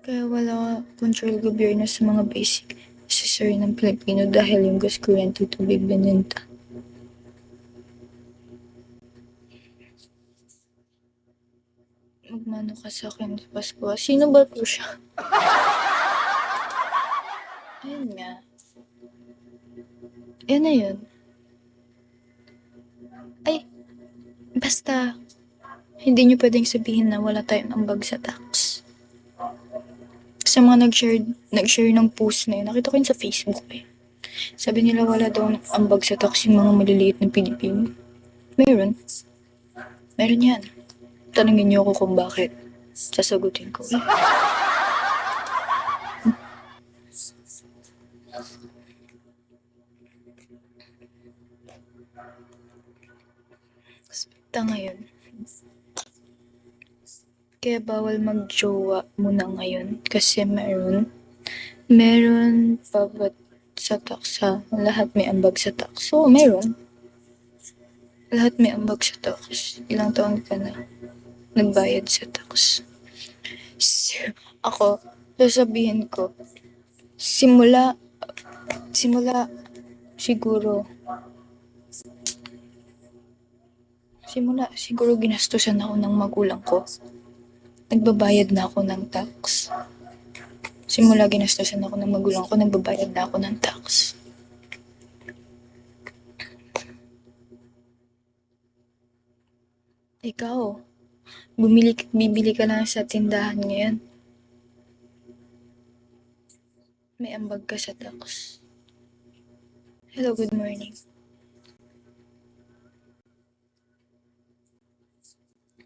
Kaya wala control gobyerno sa mga basic necessary ng Pilipino dahil yung gas kuryente tubig binenta. Magmano ka sa akin sa Pasko. Sino ba po siya? Ayun nga. Yan na yun. Ay, basta, hindi nyo pwedeng sabihin na wala tayong ambag sa tax. Sa mga nag-share ng post na yun, nakita ko yun sa Facebook eh. Sabi nila wala daw ambag sa tax yung mga maliliit na Pilipino. Meron. Meron yan. Tanungin niyo ako kung bakit. Sasagutin ko. Basta ngayon. Kaya bawal mag-jowa muna ngayon. Kasi meron pa ba sa tax ha? Lahat may ambag sa tax. So, meron. Lahat may ambag sa tax. Ilang taon ka na nagbayad sa tax. Ako, sasabihin ko, simula siguro ginastusan ako ng magulang ko. Nagbabayad na ako ng tax. Simula ginastusan ako ng magulang ko, nagbabayad na ako ng tax. Ikaw, bibili ka lang sa tindahan ngayon. May ambag ka sa tax. Hello, good morning.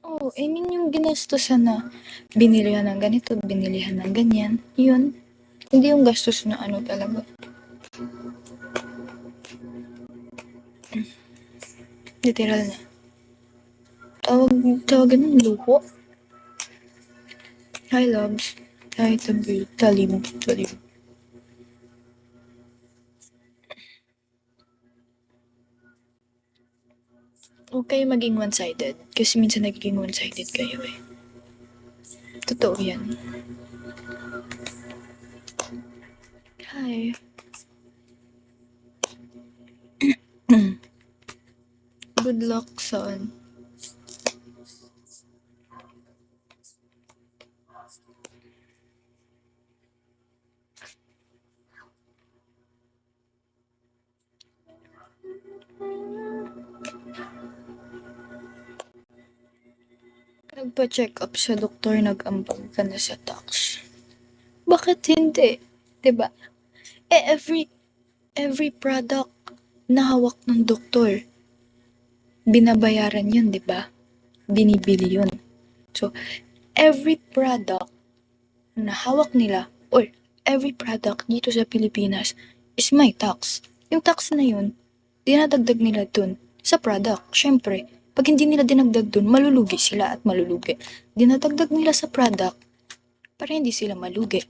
Oh, I mean yung ginastusan na binilihan ng ganito, binilihan ng ganyan, yun. Hindi yung gastos na ano talaga. Literal na. Tawagan ng luho. Hi, loves. Hi, talib. Huwag kayo maging one-sided. Kasi minsan nagiging one-sided kayo eh. Totoo yan. Hi. Good luck, son. Nagpa-check up sa doktor, nag-ambag ka na sa tax. Bakit hindi? Diba? Every product na hawak ng doktor, binabayaran yun, diba? Binibili yun. So, every product na hawak nila, or every product dito sa Pilipinas, is may tax. Yung tax na yun, dinadagdag nila dun sa product. Syempre, pag hindi nila dinagdag dun, malulugi sila at malulugi. Dinadagdag nila sa product para hindi sila malugi.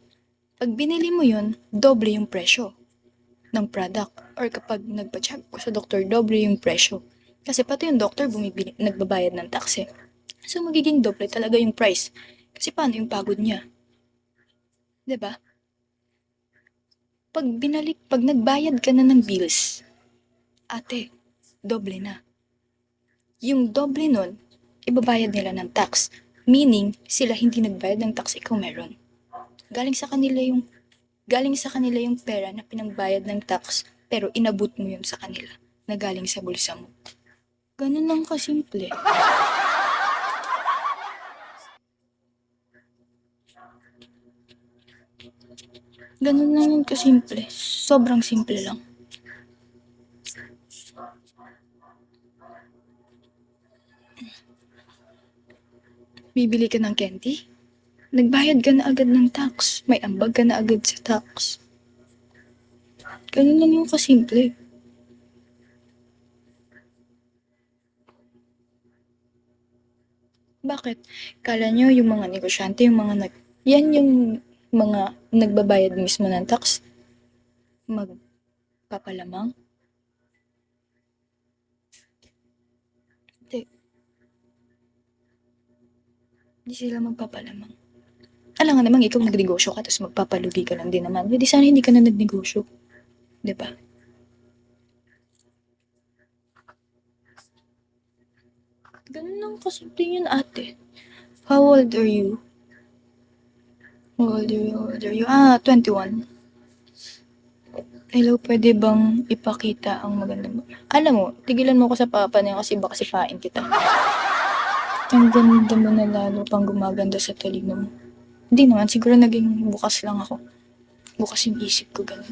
Pag binili mo yun, doble yung presyo ng product. Or kapag nagpa-check ko sa doktor, doble yung presyo. Kasi pati yung doktor nagbabayad ng tax eh. So magiging doble talaga yung price. Kasi paano yung pagod niya? 'Di ba? Pag nagbayad ka na ng bills, ate, doble na. Yung doble nun, ibabayad nila ng tax. Meaning, sila hindi nagbayad ng tax, ikaw meron. Galing sa kanila yung pera na pinangbayad ng tax, pero inabot mo yun sa kanila na galing sa bulsa mo. Ganun lang kasimple. Ganun lang yung kasimple. Sobrang simple lang. Bibili ka ng candy? Nagbayad ka na agad ng tax. May ambag ka na agad sa tax. Ganun lang yung kasimple. Bakit? Kala nyo yung mga negosyante, yan yung mga nagbabayad mismo ng tax? Magpapalamang? Hindi. Hindi sila magpapalamang. alam nga naman ikaw nagnegosyo ka tapos magpapalugi ka lang din naman. Hindi sana hindi ka na nagnegosyo. 'Di ba? Ganun lang kasimple yun ate. How old are you? How old are you? How old are you? 21. Hello, pwede bang ipakita ang magandang alam mo, tigilan mo ko sa papa na yun kasi baka sipain kita. Ang ganda mo na lalo pang gumaganda sa talino mo. Hindi naman, siguro naging bukas lang ako. Bukas yung isip ko ganun.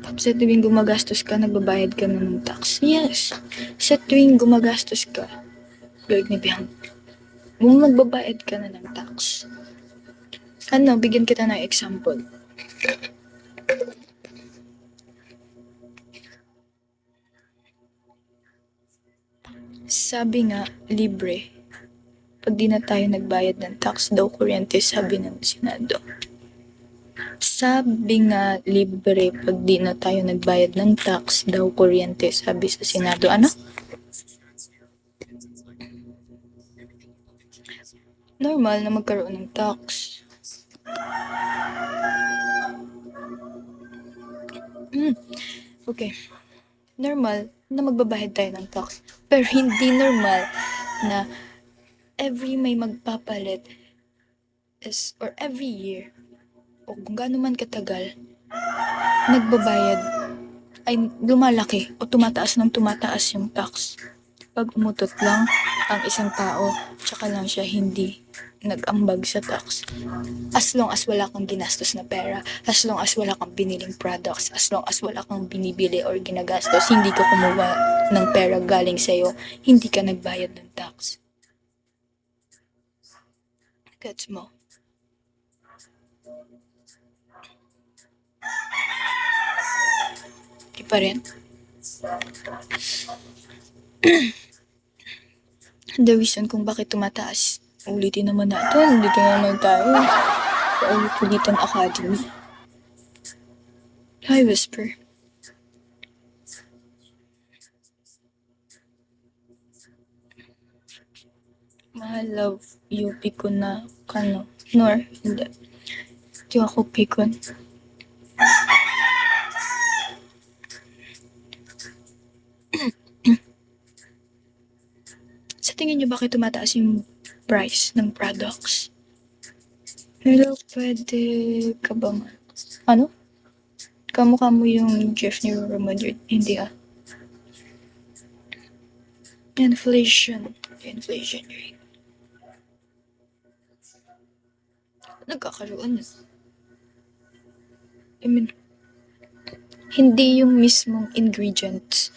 Tapos sa tuwing gumagastos ka, nagbabayad ka na ng tax. Yes. Sa tuwing gumagastos ka, gagnibiyang, magbabayad ka na ng tax. Ano, bigyan kita ng example. Sabi nga, libre. Pag di na tayo nagbayad ng tax daw kuryente, sabi ng Senado. Sabi nga, libre pag di na tayo nagbayad ng tax daw kuryente, sabi sa Senado. Ano? Normal na magkaroon ng tax. Okay. Normal na magbabayad tayo ng tax. Pero hindi normal na every may magpapalit is, or every year, o kung gaano man katagal, nagbabayad, ay lumalaki o tumataas ng tumataas yung tax. Pag umutot lang ang isang tao, tsaka lang siya hindi nag-ambag sa tax. As long as wala kang ginastos na pera, as long as wala kang biniling products, as long as wala kang binibili or ginagastos, hindi ka kumuha ng pera galing sa'yo, hindi ka nagbayad ng tax. Gets mo? Di pa rin? The reason kung bakit tumataas, ulitin naman natin, dito naman tayo. Ulit-ulitan Academy. Hi, Whisper. Mahal, love, UP ko na, kano, nor, hindi. Di ako pikon. Sa tingin niyo bakit tumataas yung price ng products? Hello, pwede ka bang, ano? Kamukha mo yung Jeff ni Roro Madrid. Hindi Inflation rate. Nagkakaroon. I mean, hindi yung mismong ingredients